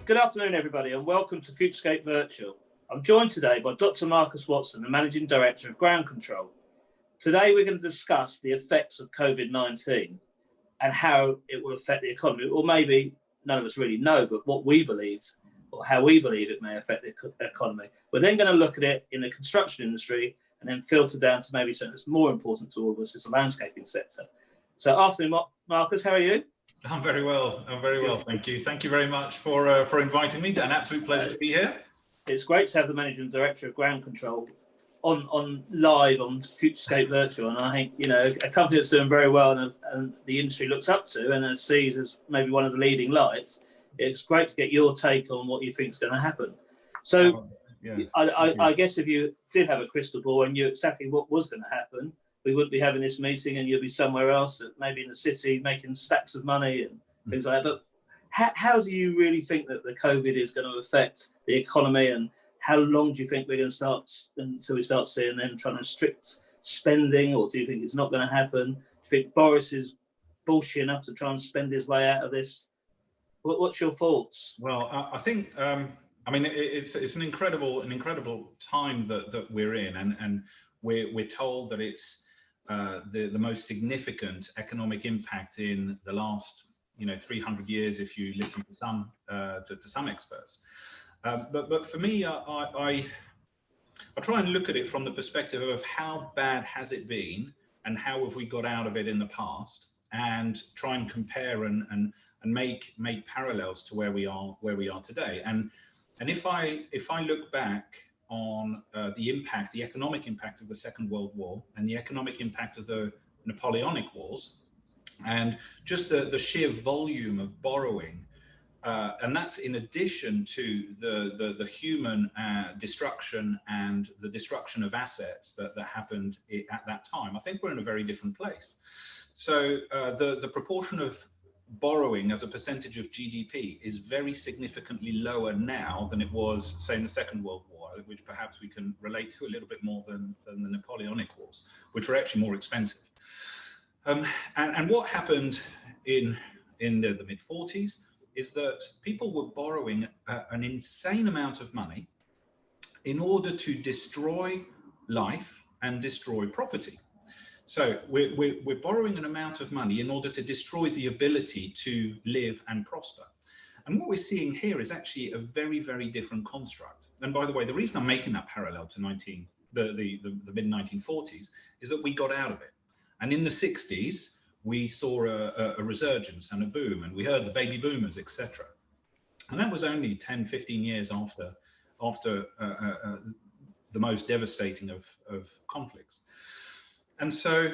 Good afternoon, everybody, and welcome to Futurescape Virtual. I'm joined today by Dr. Marcus Watson, the Managing Director of Ground Control. Today, we're going to discuss the effects of COVID-19 and how it will affect the economy, or maybe none of us really know, but what we believe, or how we believe it may affect the economy. We're then going to look at it in the construction industry and then filter down to maybe something that's more important to all of us, is the landscaping sector. So afternoon, Marcus, how are you? I'm very well. Thank you. Thank you very much for inviting me. An absolute pleasure to be here. It's great to have the Managing Director of Ground Control on live on Futurescape Virtual, and I think, you know, a company that's doing very well and the industry looks up to and sees as maybe one of the leading lights. It's great to get your take on what you think is going to happen. So yes, I guess if you did have a crystal ball and knew exactly what was going to happen, we wouldn't be having this meeting and you'll be somewhere else, maybe in the city, making stacks of money and things like that. But how do you really think that the COVID is going to affect the economy, and how long do you think we're going to start until we start seeing them trying to restrict spending, or do you think it's not going to happen? Do you think Boris is bullshit enough to try and spend his way out of this? What's your thoughts? Well, I think, I mean, it's an incredible time that we're in, and we're told that it's the most significant economic impact in the last 300 years, if you listen to some experts. But for me, I try and look at it from the perspective of how bad has it been and how have we got out of it in the past, and try and compare and make parallels to where we are today. And if I look back on the economic impact of the Second World War and the economic impact of the Napoleonic Wars, and just the sheer volume of borrowing, and that's in addition to the human destruction and the destruction of assets that happened at that time, I think we're in a very different place. So the proportion of borrowing as a percentage of GDP is very significantly lower now than it was, say, in the Second World War, which perhaps we can relate to a little bit more than the Napoleonic Wars, which were actually more expensive. And what happened in the mid-40s is that people were borrowing an insane amount of money in order to destroy life and destroy property. So we're borrowing an amount of money in order to destroy the ability to live and prosper. And what we're seeing here is actually a very, very different construct. And by the way, the reason I'm making that parallel to the mid-1940s is that we got out of it. And in the 60s, we saw a resurgence and a boom, and we heard the baby boomers, etc. And that was only 10, 15 years after the most devastating of conflicts. And so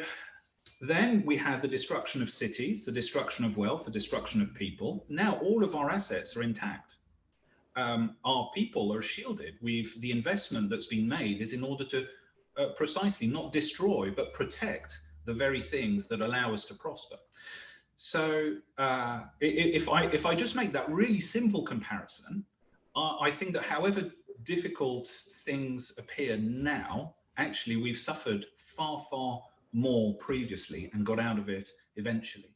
then we had the destruction of cities, the destruction of wealth, the destruction of people. Now all of our assets are intact. Our people are shielded. The investment that's been made is in order to precisely not destroy, but protect the very things that allow us to prosper. So if I just make that really simple comparison, I think that however difficult things appear now, actually we've suffered far, far more previously and got out of it eventually.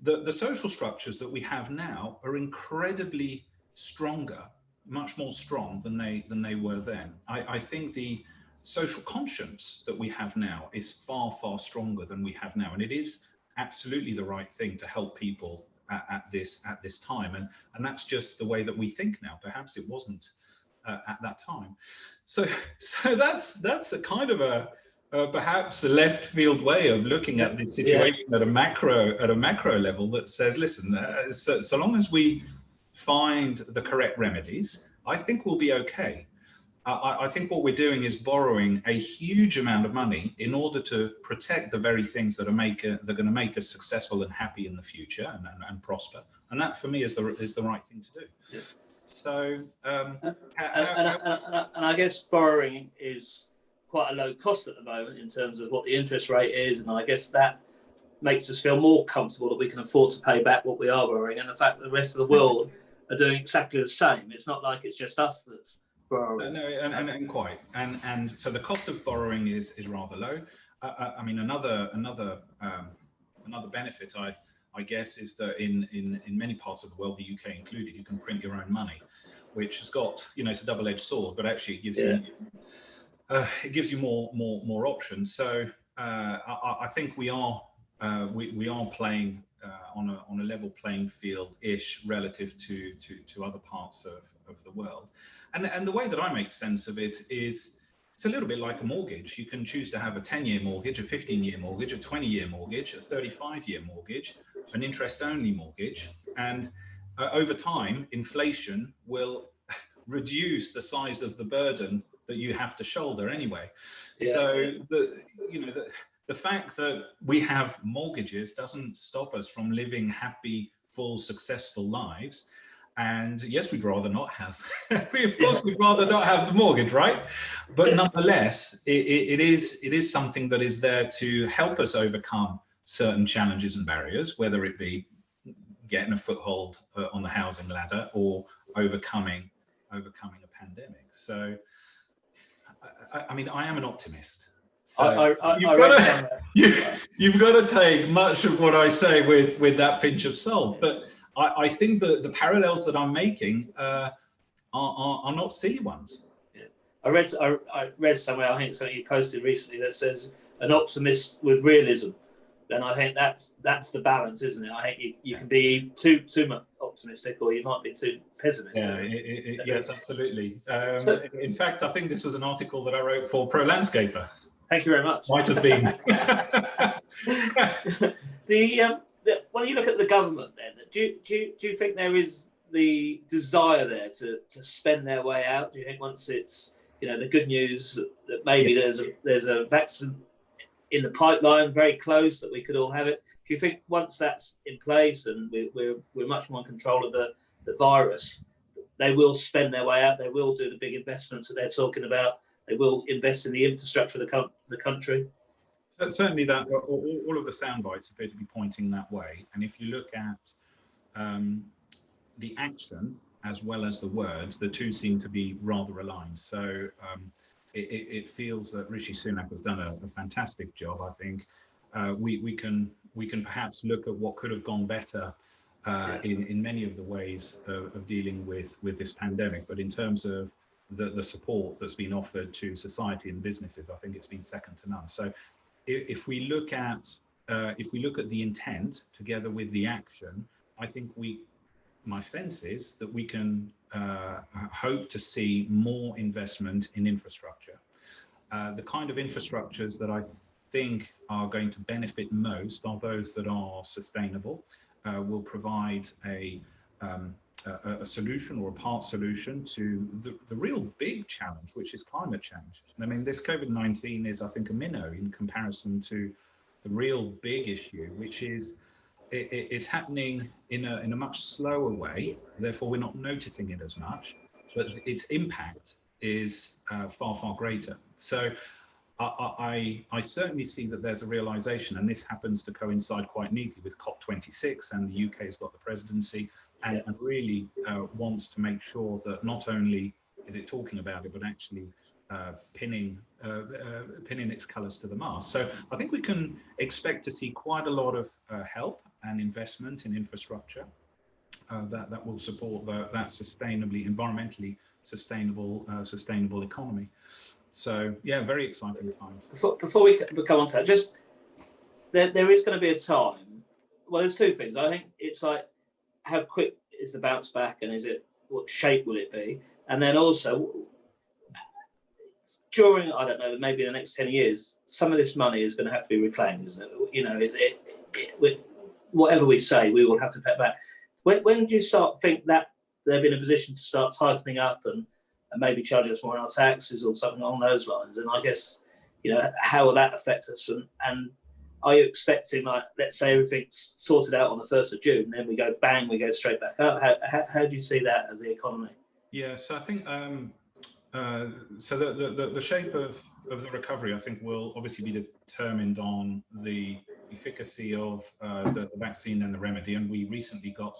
The social structures that we have now are incredibly stronger, much more strong than they were then. I think the social conscience that we have now is far, far stronger than we have now, and it is absolutely the right thing to help people at this time, and that's just the way that we think now. Perhaps it wasn't at that time. So that's a kind of a perhaps a left field way of looking at this situation at a macro level that says, listen, so long as we find the correct remedies, I think we'll be okay. I think what we're doing is borrowing a huge amount of money in order to protect the very things that are going to make us successful and happy in the future and prosper. And that, for me, is the right thing to do. Yeah. So, and I guess borrowing is quite a low cost at the moment in terms of what the interest rate is, and I guess that makes us feel more comfortable that we can afford to pay back what we are borrowing, and the fact that the rest of the world are doing exactly the same. It's not like it's just us that's borrowing. No, and quite, and so the cost of borrowing is rather low. I mean, another benefit I guess, is that in many parts of the world, the UK included, you can print your own money, which has got, it's a double-edged sword, but actually it gives you more options. So I think we are playing on a level playing field-ish relative to other parts of the world. And the way that I make sense of it is, it's a little bit like a mortgage. You can choose to have a 10-year mortgage, a 15-year mortgage, a 20-year mortgage, a 35-year mortgage, an interest-only mortgage. And over time, inflation will reduce the size of the burden that you have to shoulder anyway. Yeah. So the fact that we have mortgages doesn't stop us from living happy, full, successful lives. And yes, we'd rather not have, we'd rather not have the mortgage, right? But nonetheless, it is something that is there to help us overcome certain challenges and barriers, whether it be getting a foothold on the housing ladder or overcoming a pandemic. So, I mean, I am an optimist. So you've got to take much of what I say with that pinch of salt. But I think that the parallels that I'm making are not silly ones. I read somewhere, I think something you posted recently, that says an optimist with realism. And I think that's the balance, isn't it? I think you can be too much optimistic, or you might be too pessimistic. Yes, absolutely. In fact, I think this was an article that I wrote for Pro Landscaper. Thank you very much. Might have been. When you look at the government, then, do you think there is the desire there to spend their way out? Do you think once it's the good news that maybe there's a vaccine in the pipeline, very close, that we could all have it? Do you think once that's in place and we're much more in control of the virus, they will spend their way out? They will do the big investments that they're talking about. They will invest in the infrastructure of the country. Certainly, that all of the sound bites appear to be pointing that way. And if you look at the action as well as the words, the two seem to be rather aligned. So it feels that Rishi Sunak has done a fantastic job. I think we can perhaps look at what could have gone better in many of the ways of dealing with this pandemic. But in terms of the support that's been offered to society and businesses, I think it's been second to none. So if we look at the intent together with the action, I think my sense is that we can hope to see more investment in infrastructure. The kind of infrastructures that I think are going to benefit most are those that are sustainable, will provide a solution or a part solution to the real big challenge, which is climate change. I mean, this COVID-19 is, I think, a minnow in comparison to the real big issue, which is it's happening in a much slower way. Therefore, we're not noticing it as much, but its impact is far greater. So I certainly see that there's a realization, and this happens to coincide quite neatly with COP26, and the UK's got the presidency, and really wants to make sure that not only is it talking about it, but actually pinning its colours to the mast. So I think we can expect to see quite a lot of help and investment in infrastructure that will support that environmentally sustainable economy. So yeah, very exciting times. Before we come on to that, just there is going to be a time. Well, there's two things. I think it's like, how quick is the bounce back, and what shape will it be? And then also, during, I don't know, maybe the next 10 years, some of this money is going to have to be reclaimed, isn't it? Whatever we say, we will have to pay it back. When do you think that they'll be in a position to start tightening up and maybe charging us more on our taxes or something along those lines? And I guess, how will that affect us? And are you expecting, like, let's say everything's sorted out on the 1st of June, then we go bang, we go straight back up? How do you see that as the economy? Yeah, so I think so the shape of the recovery, I think, will obviously be determined on the efficacy of the vaccine and the remedy. And we recently got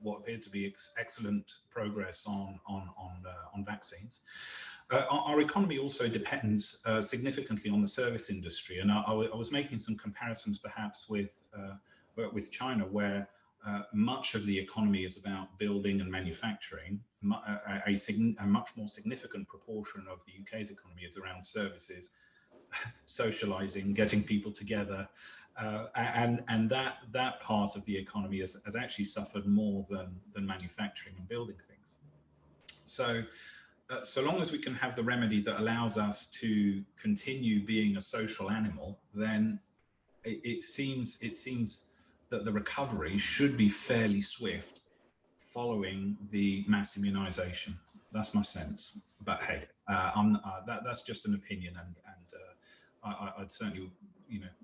what appeared to be excellent progress on vaccines. Our economy also depends significantly on the service industry, and I was making some comparisons perhaps with with China, where much of the economy is about building and manufacturing. A much more significant proportion of the UK's economy is around services, socializing, getting people together, and that part of the economy has actually suffered more than manufacturing and building things. So so long as we can have the remedy that allows us to continue being a social animal, then it seems that the recovery should be fairly swift following the mass immunization. That's my sense. But hey, that's just an opinion, and I'd certainly,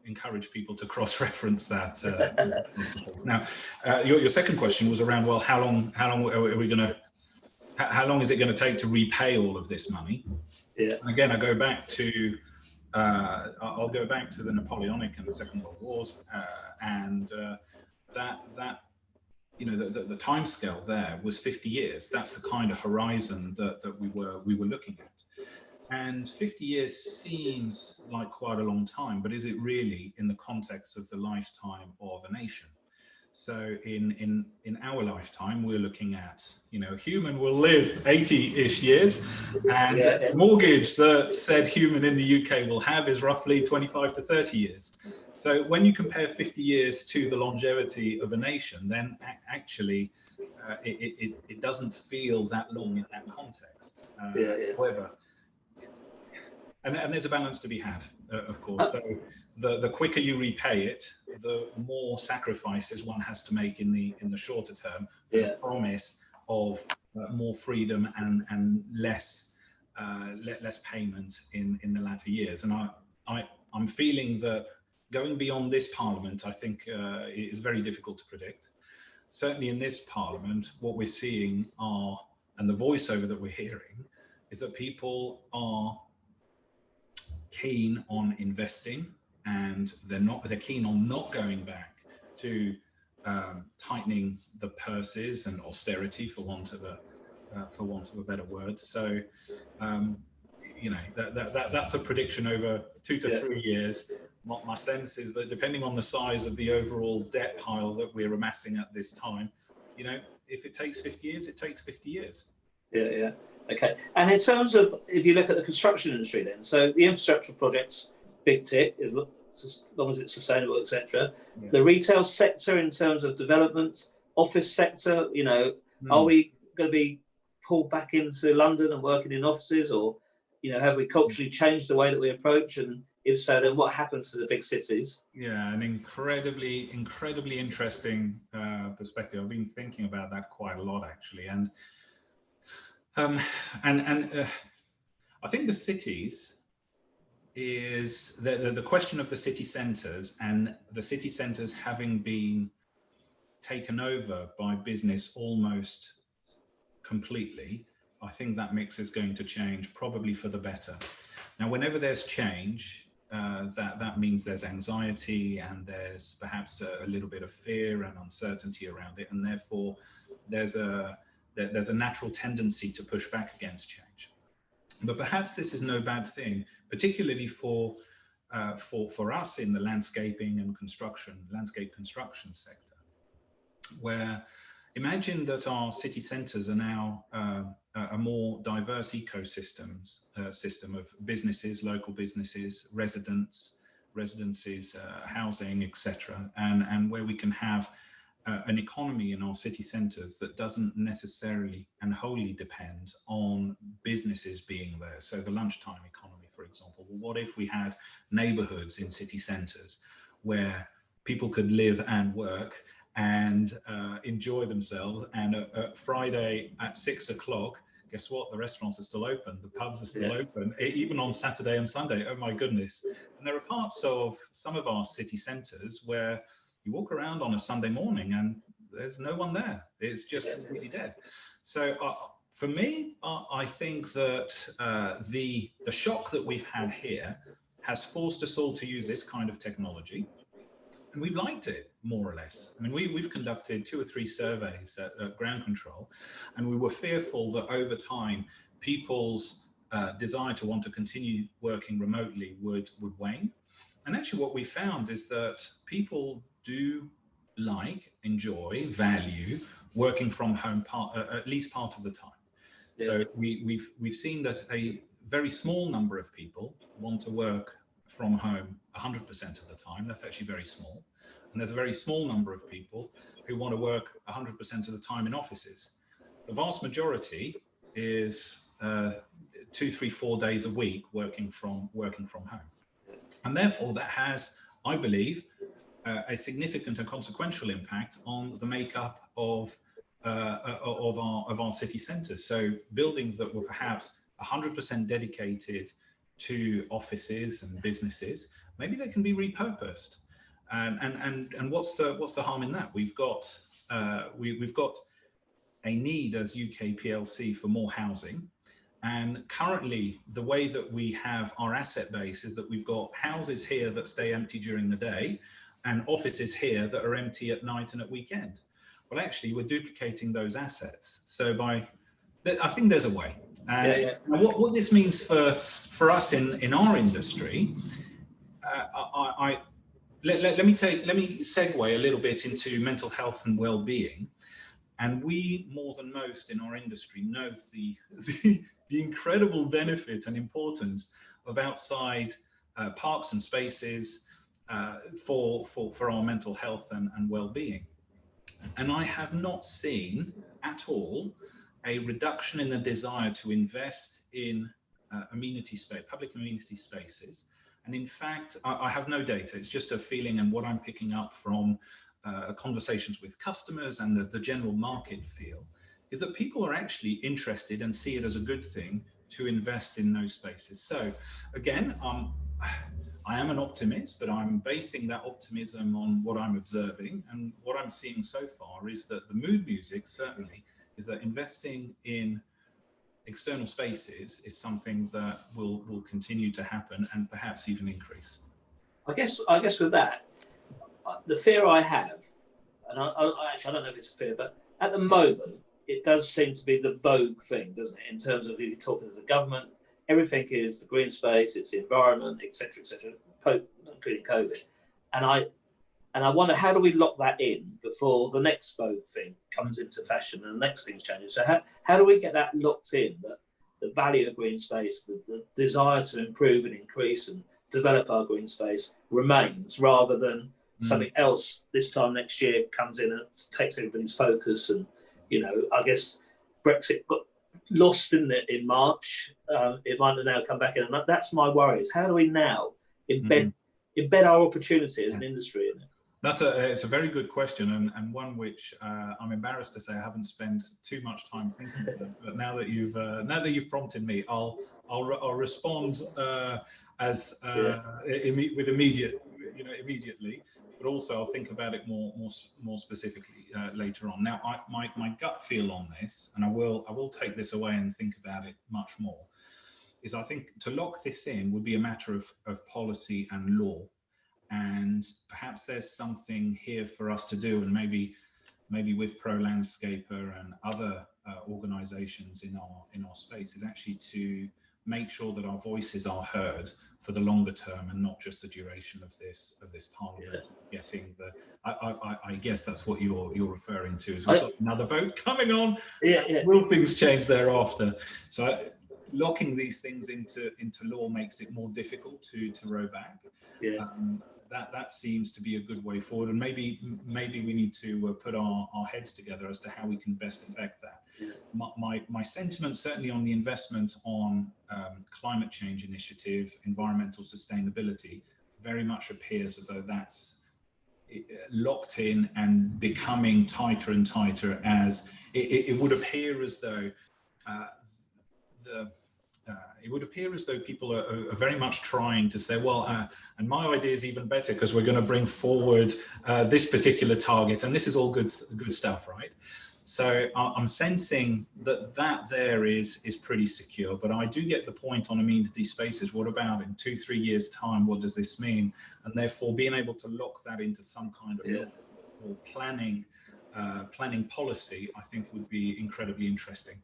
encourage people to cross-reference that. Now, your second question was around, well, how long are we going to? How long is it going to take to repay all of this money? Yeah. And again, I'll go back to the Napoleonic and the Second World Wars, and the timescale there was 50 years. That's the kind of horizon that we were looking at. And 50 years seems like quite a long time, but is it really in the context of the lifetime of a nation? So in our lifetime, we're looking at, a human will live 80-ish years, and the mortgage that said human in the UK will have is roughly 25 to 30 years. So when you compare 50 years to the longevity of a nation, then actually it doesn't feel that long in that context. However, and there's a balance to be had, of course. So the quicker you repay it, the more sacrifices one has to make in the shorter term for the promise of more freedom and less payment in the latter years. And I'm feeling that going beyond this Parliament, I think, is very difficult to predict. Certainly in this Parliament, what we're seeing and the voiceover that we're hearing, is that people are keen on investing, and they're keen on not going back to tightening the purses and austerity, for want of a better word. So that's a prediction over 2 to 3 years. My sense is that depending on the size of the overall debt pile that we're amassing at this time, if it takes 50 years, it takes 50 years. Yeah. Okay. And in terms of, if you look at the construction industry then, so the infrastructure projects, big tick, as long as it's sustainable, etc. Yeah. The retail sector in terms of development, office sector, are we going to be pulled back into London and working in offices, or, have we culturally changed the way that we approach? And if so, then what happens to the big cities? Yeah, an incredibly interesting perspective. I've been thinking about that quite a lot, actually. And I think the cities is the question of the city centres, and the city centres having been taken over by business almost completely. I think that mix is going to change, probably for the better. Now, whenever there's change, that means there's anxiety, and there's perhaps a little bit of fear and uncertainty around it, and therefore there's a natural tendency to push back against change. But perhaps this is no bad thing, particularly for us in the landscape construction sector, where imagine that our city centres are now a more diverse system of businesses, local businesses, residences, housing, etc., and where we can have an economy in our city centres that doesn't necessarily and wholly depend on businesses being there. So the lunchtime economy, for example. Well, what if we had neighbourhoods in city centres where people could live and work and enjoy themselves, and Friday at 6 o'clock, guess what? The restaurants are still open, the pubs are still open, even on Saturday and Sunday. Oh my goodness. And there are parts of some of our city centres where you walk around on a Sunday morning and there's no one there. It's just completely dead. So for me, I think that the shock that we've had here has forced us all to use this kind of technology. And we've liked it, more or less. I mean, we've conducted 2 or 3 surveys at Ground Control, and we were fearful that over time, people's desire to want to continue working remotely would wane. And actually what we found is that people do enjoy, value working from home at least part of the time. Yeah. So we've seen that a very small number of people want to work from home 100% of the time. That's actually very small. And there's a very small number of people who want to work 100% of the time in offices. The vast majority is 2, 3, 4 days a week working from home. And therefore that has, I believe, a significant and consequential impact on the makeup of our city centres. So buildings that were perhaps 100% dedicated to offices and businesses, maybe they can be repurposed. And what's the harm in that? We've got a need as UK PLC for more housing. And currently, the way that we have our asset base is that we've got houses here that stay empty during the day and offices here that are empty at night and at weekend. Well, actually, we're duplicating those assets. So I think there's a way. And what this means for us in our industry, let me segue a little bit into mental health and well-being. And we, more than most in our industry, know the incredible benefit and importance of outside parks and spaces for our mental health and well-being. And I have not seen at all a reduction in the desire to invest in public amenity spaces. And in fact, I have no data. It's just a feeling, and what I'm picking up from conversations with customers and the general market feel is that people are actually interested and see it as a good thing to invest in those spaces. So again, I am an optimist, but I'm basing that optimism on what I'm observing, and what I'm seeing so far is that the mood music certainly is that investing in external spaces is something that will continue to happen and perhaps even increase. I guess with that, the fear I have, and I don't know if it's a fear, but at the moment, it does seem to be the vogue thing, doesn't it? In terms of if you're talking to the government, everything is the green space, it's the environment, etc., including COVID. And I wonder, how do we lock that in before the next vogue thing comes into fashion and the next thing changes? So how do we get that locked in, that the value of green space, the desire to improve and increase and develop our green space remains, rather than something else this time next year comes in and takes everybody's focus? And, I guess Brexit got lost in March. It might have now come back in. And that's my worry, is how do we now embed our opportunity as an industry in it? It's a very good question, and one which I'm embarrassed to say I haven't spent too much time thinking about. But now that you've prompted me, I'll respond with immediately. But also I'll think about it more specifically later on. Now, my gut feel on this, and I will take this away and think about it much more, is I think to lock this in would be a matter of policy and law. And perhaps there's something here for us to do, and maybe with Pro Landscaper and other organisations in our space, is actually to make sure that our voices are heard for the longer term and not just the duration of this Parliament getting the. I guess that's what you're referring to. Is we've got another vote coming on. Will things change thereafter? So locking these things into law makes it more difficult to row back. That seems to be a good way forward, and maybe we need to put our heads together as to how we can best affect that. My sentiment certainly on the investment on climate change initiative, environmental sustainability, very much appears as though that's locked in and becoming tighter and tighter, as it would appear as though people are very much trying to say, well, and my idea is even better because we're going to bring forward this particular target, and this is all good stuff, right? So I'm sensing that there is pretty secure, but I do get the point on amenity spaces. What about in 2-3 years' time? What does this mean? And therefore, being able to lock that into some kind of law or planning policy, I think would be incredibly interesting.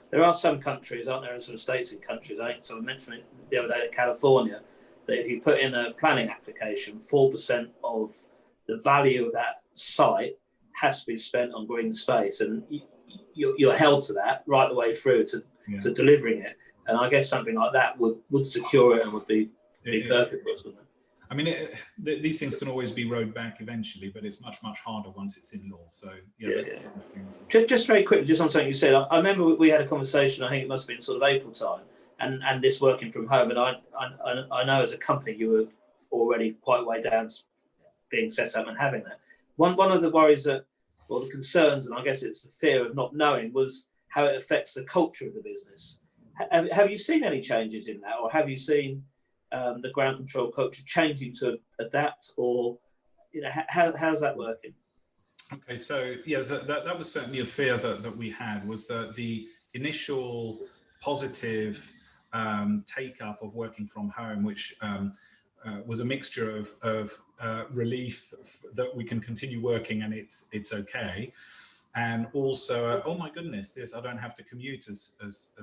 There are some countries, aren't there, and some states and countries, I think someone mentioned it the other day in California, that if you put in a planning application, 4% of the value of that site has to be spent on green space, and you're held to that right the way through to delivering it. And I guess something like that would secure it and would be perfect for us, wouldn't it? I mean, these things can always be rowed back eventually, but it's much harder once it's in law. So Just very quickly, just on something you said, I remember we had a conversation. I think it must have been sort of April time, and this working from home. And I know as a company you were already quite way down being set up and having that. One of the worries the concerns, and I guess it's the fear of not knowing, was how it affects the culture of the business. Have you seen any changes in that, or have you seen the ground control culture changing to adapt, or how's that working? Okay, so that was certainly a fear that we had, was that the initial positive take up of working from home, which was a mixture of relief that we can continue working and it's okay, and also oh my goodness, I don't have to commute as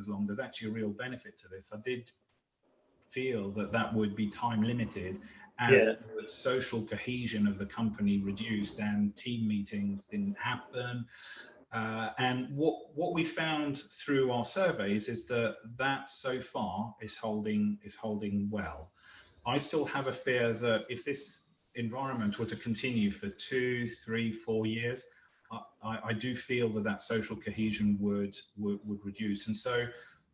long. There's actually a real benefit to this. I did feel that would be time limited as the social cohesion of the company reduced and team meetings didn't happen. And what we found through our surveys is that so far is holding well. I still have a fear that if this environment were to continue for 2, 3, 4 years, I do feel that social cohesion would reduce. And so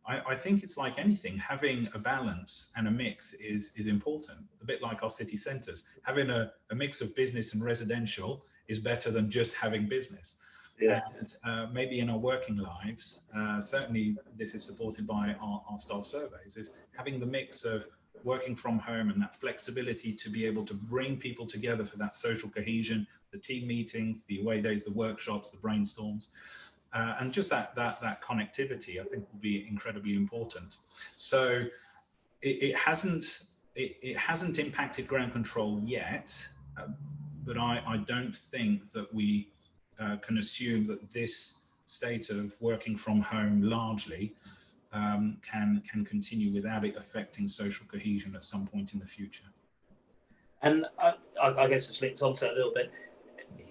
I think it's like anything, having a balance and a mix is important. A bit like our city centres, having a mix of business and residential is better than just having business. And maybe in our working lives, certainly this is supported by our staff surveys, is having the mix of working from home and that flexibility to be able to bring people together for that social cohesion, the team meetings, the away days, the workshops, the brainstorms. And just that connectivity, I think, will be incredibly important. So it hasn't impacted ground control yet, but I don't think that we can assume that this state of working from home largely can continue without it affecting social cohesion at some point in the future. And I guess it's linked onto that a little bit.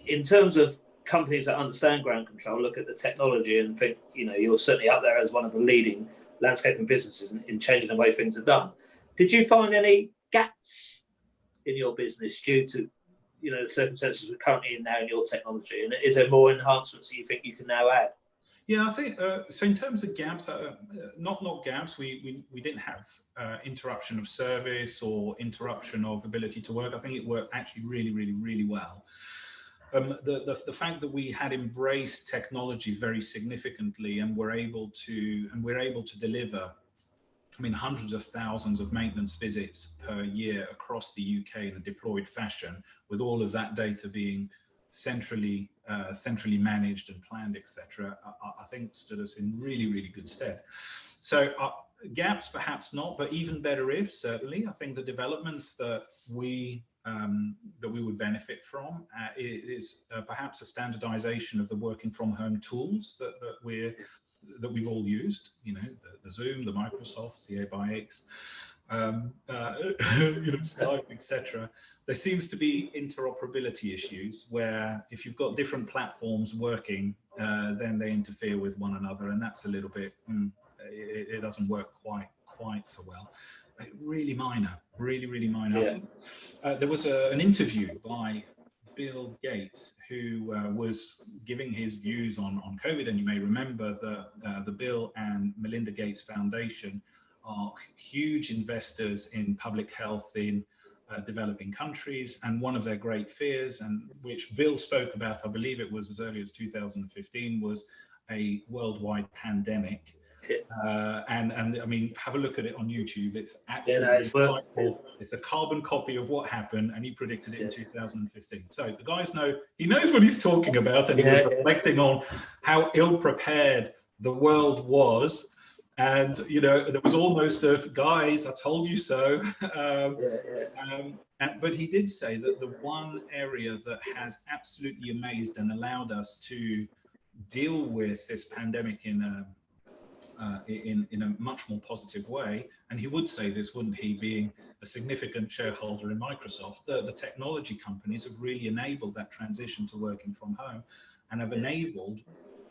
In terms of companies that understand ground control, look at the technology and think, you're certainly up there as one of the leading landscaping businesses in changing the way things are done. Did you find any gaps in your business due to, the circumstances we're currently in now in your technology? And is there more enhancements that you think you can now add? Yeah, I think so. In terms of gaps, not gaps. We didn't have interruption of service or interruption of ability to work. I think it worked actually really well. The fact that we had embraced technology very significantly and we're able to deliver, hundreds of thousands of maintenance visits per year across the UK in a deployed fashion, with all of that data being centrally managed and planned, etc. I think stood us in really good stead. So gaps perhaps not, but even better if, certainly. I think the developments that we would benefit from is perhaps a standardization of the working from home tools that we've all used, the Zoom, the Microsofts, the 8x8s, Skype, etc. There seems to be interoperability issues where if you've got different platforms working, then they interfere with one another, and that's a little bit, it doesn't work quite so well. Really minor. There was an interview by Bill Gates, who was giving his views on COVID, and you may remember the Bill and Melinda Gates Foundation are huge investors in public health in developing countries, and one of their great fears, and which Bill spoke about, I believe it was as early as 2015, was a worldwide pandemic. And have a look at it on YouTube. It's absolutely insightful. It's a carbon copy of what happened, and he predicted it in 2015. So the guys he knows what he's talking about, and he was reflecting on how ill-prepared the world was. And, there was almost guys, I told you so. But he did say that the one area that has absolutely amazed and allowed us to deal with this pandemic in in a much more positive way. And he would say this, wouldn't he, being a significant shareholder in Microsoft. The technology companies have really enabled that transition to working from home and have enabled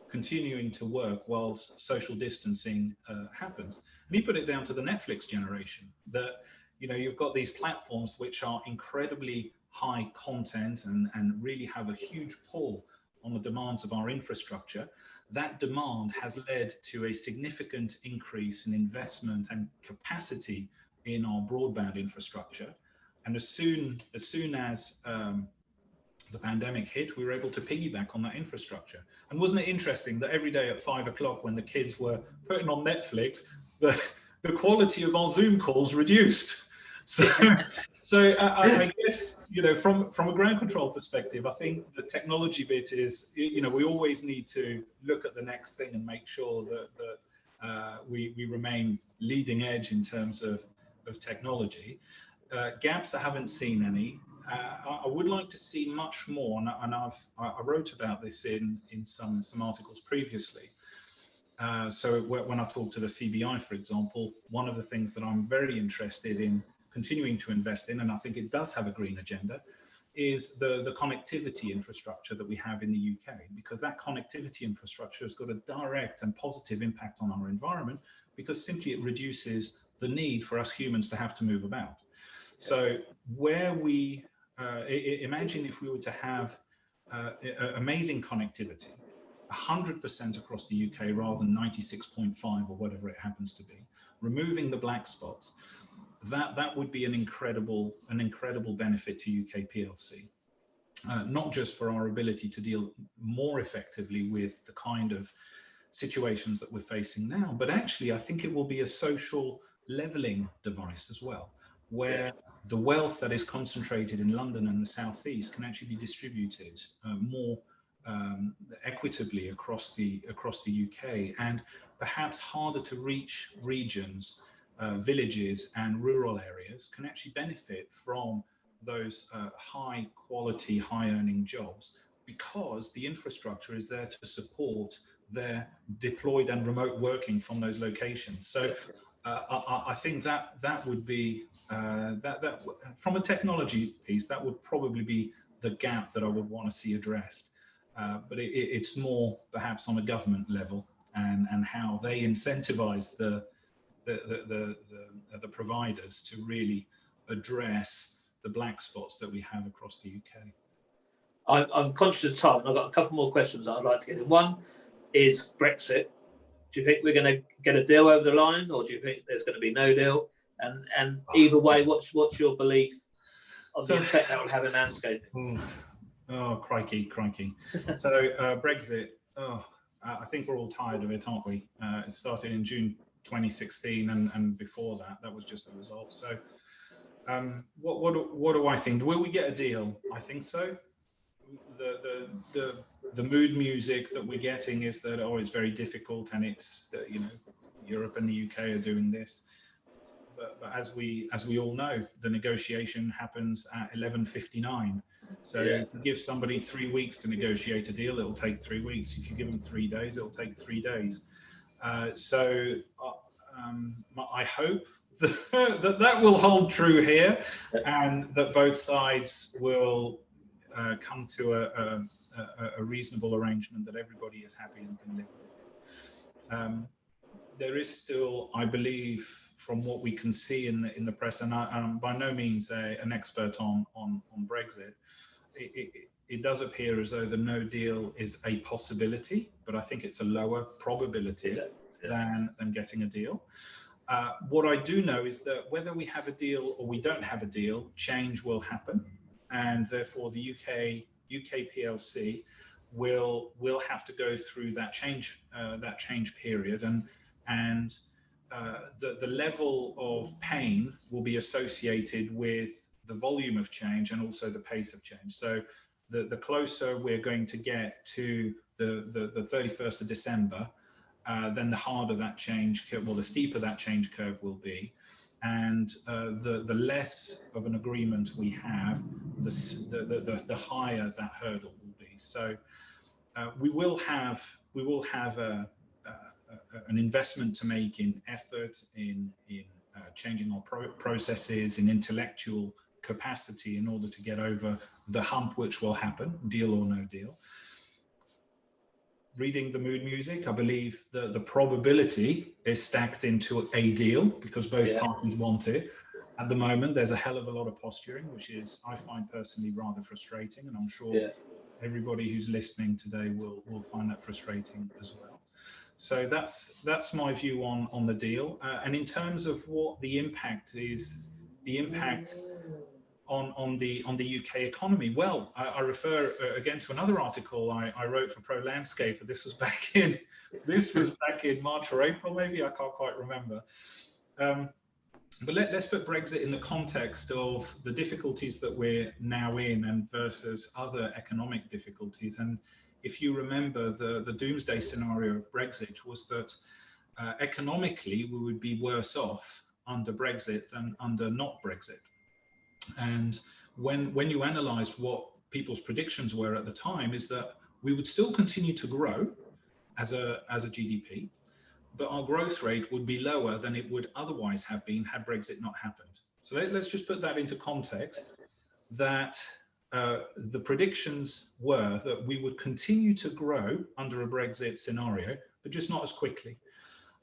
continuing to work whilst social distancing happens. And he put it down to the Netflix generation, that you've got these platforms which are incredibly high content and really have a huge pull on the demands of our infrastructure. That demand has led to a significant increase in investment and capacity in our broadband infrastructure. And as soon as the pandemic hit, we were able to piggyback on that infrastructure. And wasn't it interesting that every day at 5 o'clock, when the kids were putting on Netflix, the quality of our Zoom calls reduced. So I guess, from a ground control perspective, I think the technology bit is, we always need to look at the next thing and make sure that we remain leading edge in terms of technology. Gaps, I haven't seen any. I would like to see much more, and I wrote about this in some articles previously. So when I talk to the CBI, for example, one of the things that I'm very interested in continuing to invest in, and I think it does have a green agenda, is the connectivity infrastructure that we have in the UK, because that connectivity infrastructure has got a direct and positive impact on our environment, because simply it reduces the need for us humans to have to move about. So where we imagine if we were to have amazing connectivity, 100% across the UK rather than 96.5 or whatever it happens to be, removing the black spots, that would be an incredible benefit to UK PLC. Not just for our ability to deal more effectively with the kind of situations that we're facing now, but actually I think it will be a social levelling device as well, where the wealth that is concentrated in London and the South East can actually be distributed more equitably across the UK, and perhaps harder to reach regions, villages and rural areas can actually benefit from those high quality, high earning jobs, because the infrastructure is there to support their deployed and remote working from those locations. So I think that would be that from a technology piece, that would probably be the gap that I would want to see addressed. But it's more perhaps on a government level and how they incentivize the providers to really address the black spots that we have across the UK. I'm conscious of time, and I've got a couple more questions I'd like to get in. One is Brexit. Do you think we're going to get a deal over the line, or do you think there's going to be no deal? And either way, what's your belief on the effect that will have in landscaping? Oh, crikey. So Brexit, I think we're all tired of it, aren't we? It started in June 2016, and before that was just the result. So what do I think? Will we get a deal? I think so. The mood music that we're getting is that, it's very difficult, and it's Europe and the UK are doing this. But as we all know, the negotiation happens at 11:59. So if you give somebody 3 weeks to negotiate a deal, it'll take 3 weeks. If you give them 3 days, it'll take 3 days. So I hope that will hold true here, and that both sides will come to a reasonable arrangement that everybody is happy and can live with. There is still, I believe, from what we can see in the press, and I'm by no means an expert on Brexit, it does appear as though the no deal is a possibility, but I think it's a lower probability than getting a deal. What I do know is that whether we have a deal or we don't have a deal, change will happen, and therefore the UK PLC will have to go through that change period, and the level of pain will be associated with the volume of change and also the pace of change. So the closer we're going to get to the 31st of December, then the harder that change curve, the steeper that change curve will be. And the less of an agreement we have, the higher that hurdle will be. So we will have an investment to make in effort, in changing our processes, in intellectual capacity in order to get over the hump which will happen, deal or no deal. Reading the mood music, I believe the probability is stacked into a deal because both parties want it. At the moment, there's a hell of a lot of posturing, which is, I find personally rather frustrating, and I'm sure everybody who's listening today will find that frustrating as well. So that's my view on the deal. And in terms of what the impact is, the impact on the UK economy, well, I refer again to another article I wrote for Pro Landscaper. This was back in March or April, maybe, I can't quite remember. But let's put Brexit in the context of the difficulties that we're now in and versus other economic difficulties. And if you remember, the doomsday scenario of Brexit was that economically we would be worse off under Brexit than under not Brexit. And when you analysed what people's predictions were at the time, is that we would still continue to grow as a GDP, but our growth rate would be lower than it would otherwise have been had Brexit not happened. So let's just put that into context, that the predictions were that we would continue to grow under a Brexit scenario, but just not as quickly.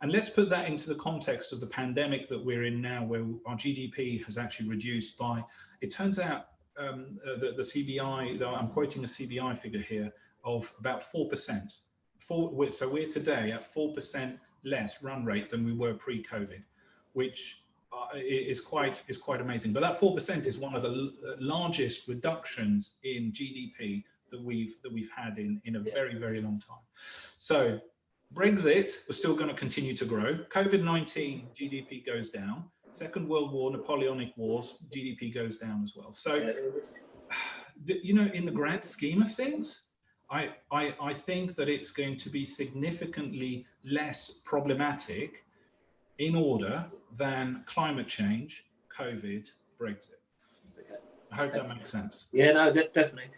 And let's put that into the context of the pandemic that we're in now, where our GDP has actually reduced by, it turns out the CBI, though I'm quoting a CBI figure here, of about 4%. So we're today at 4% less run rate than we were pre-COVID, which is quite amazing. But that 4% is one of the largest reductions in GDP that we've had in a very, very long time. So Brexit was still going to continue to grow. COVID-19, GDP goes down. Second World War, Napoleonic Wars, GDP goes down as well. So, you know, in the grand scheme of things, I think that it's going to be significantly less problematic in order than climate change, COVID, Brexit. I hope that makes sense. Yeah, no, definitely.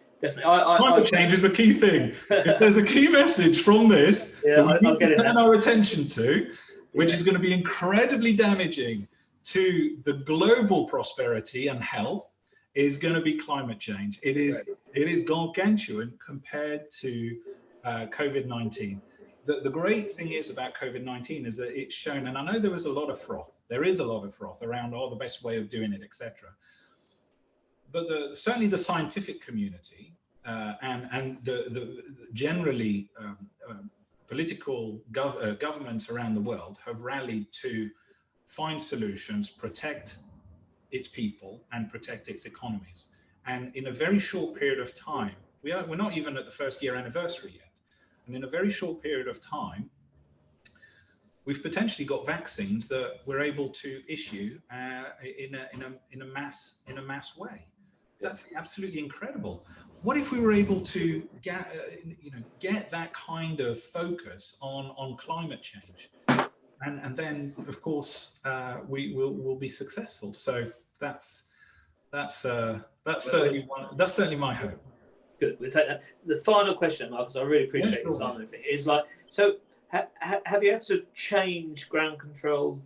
Climate change is the key thing. If there's a key message from this that we need to turn our attention to, which is going to be incredibly damaging to the global prosperity and health, is going to be climate change. It is gargantuan compared to COVID-19. The great thing is about COVID-19 is that it's shown, and I know there was a lot of froth. There is a lot of froth around the best way of doing it, etc. But certainly the scientific community and the generally political governments around the world have rallied to find solutions, protect its people and protect its economies. And in a very short period of time, we're not even at the first year anniversary yet. And in a very short period of time, we've potentially got vaccines that we're able to issue in a mass way. That's absolutely incredible. What if we were able to get that kind of focus on climate change, and then of course we'll be successful. So that's certainly my hope. Good. We'll take that. The final question, Marcus, I really appreciate your time. Is like, so have you had to change ground control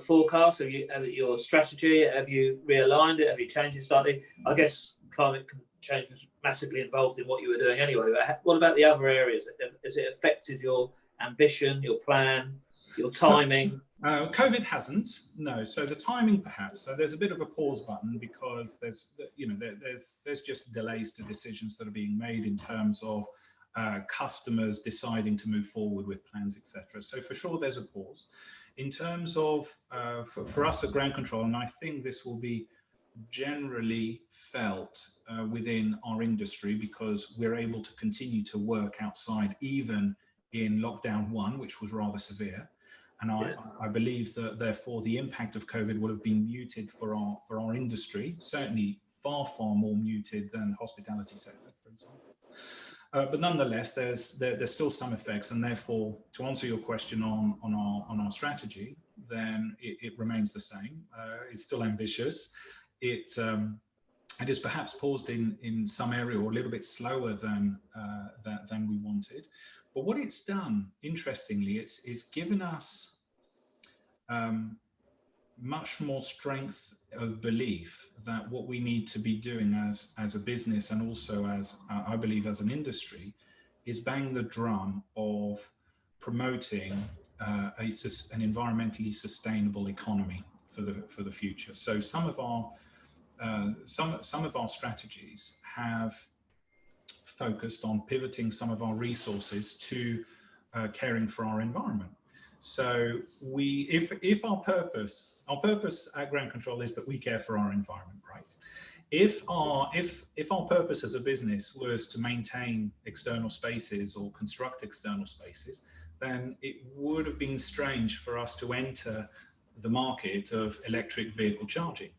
forecast? Have your strategy? Have you realigned it? Have you changed it slightly? I guess climate change was massively involved in what you were doing anyway. But what about the other areas? Has it affected your ambition, your plan, your timing? COVID hasn't, no. So the timing, perhaps. So there's a bit of a pause button because there's just delays to decisions that are being made in terms of customers deciding to move forward with plans, etc. So for sure, there's a pause. In terms of for us at ground control, and I think this will be generally felt within our industry because we're able to continue to work outside even in lockdown 1, which was rather severe. And I believe that therefore the impact of COVID would have been muted for our industry, certainly far more muted than the hospitality sector, for example. But nonetheless, there's still some effects, and therefore, to answer your question on our strategy, then it remains the same. It's still ambitious. It is perhaps paused in some area or a little bit slower than we wanted, But what it's done, interestingly, it's given us much more strength of belief that what we need to be doing as a business, and also as I believe as an industry, is bang the drum of promoting an environmentally sustainable economy for the future. So some of our strategies have focused on pivoting some of our resources to caring for our environment. So if our purpose at Ground Control is that we care for our environment, right? If our purpose as a business was to maintain external spaces or construct external spaces, then it would have been strange for us to enter the market of electric vehicle charging.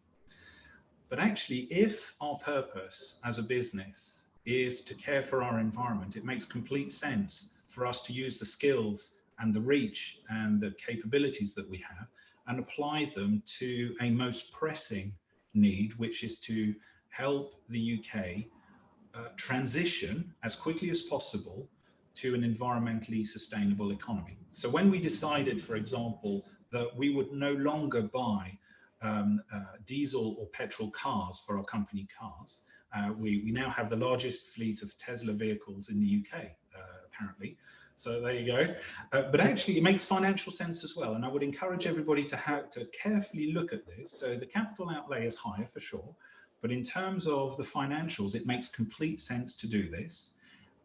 But actually, if our purpose as a business is to care for our environment, it makes complete sense for us to use the skills and the reach and the capabilities that we have and apply them to a most pressing need, which is to help the UK transition as quickly as possible to an environmentally sustainable economy. So when we decided, for example, that we would no longer buy diesel or petrol cars for our company cars, we now have the largest fleet of Tesla vehicles in the UK, apparently. So there you go. But actually, it makes financial sense as well. And I would encourage everybody to carefully look at this. So the capital outlay is higher for sure. But in terms of the financials, it makes complete sense to do this.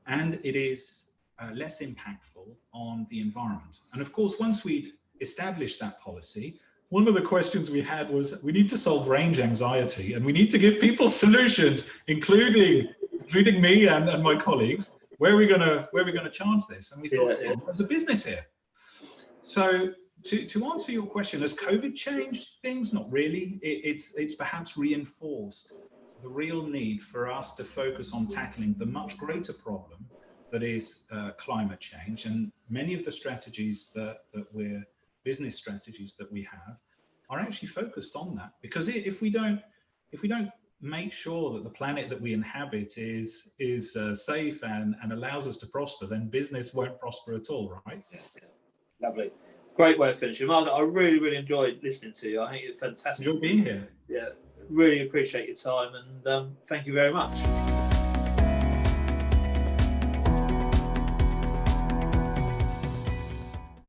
And it is less impactful on the environment. And of course, once we'd established that policy, one of the questions we had was, we need to solve range anxiety and we need to give people solutions, including me and my colleagues. Where are we going to charge this? And we thought, there's a business here. So to answer your question, has COVID changed things? Not really. It's perhaps reinforced the real need for us to focus on tackling the much greater problem that is climate change. And many of the strategies business strategies that we have are actually focused on that. Because if we don't make sure that the planet that we inhabit is safe and allows us to prosper, then business won't prosper at all, right? Yeah. Lovely. Great way of finishing. Margaret, I really, really enjoyed listening to you. I think it's fantastic. Enjoy being here. Yeah, really appreciate your time, and thank you very much.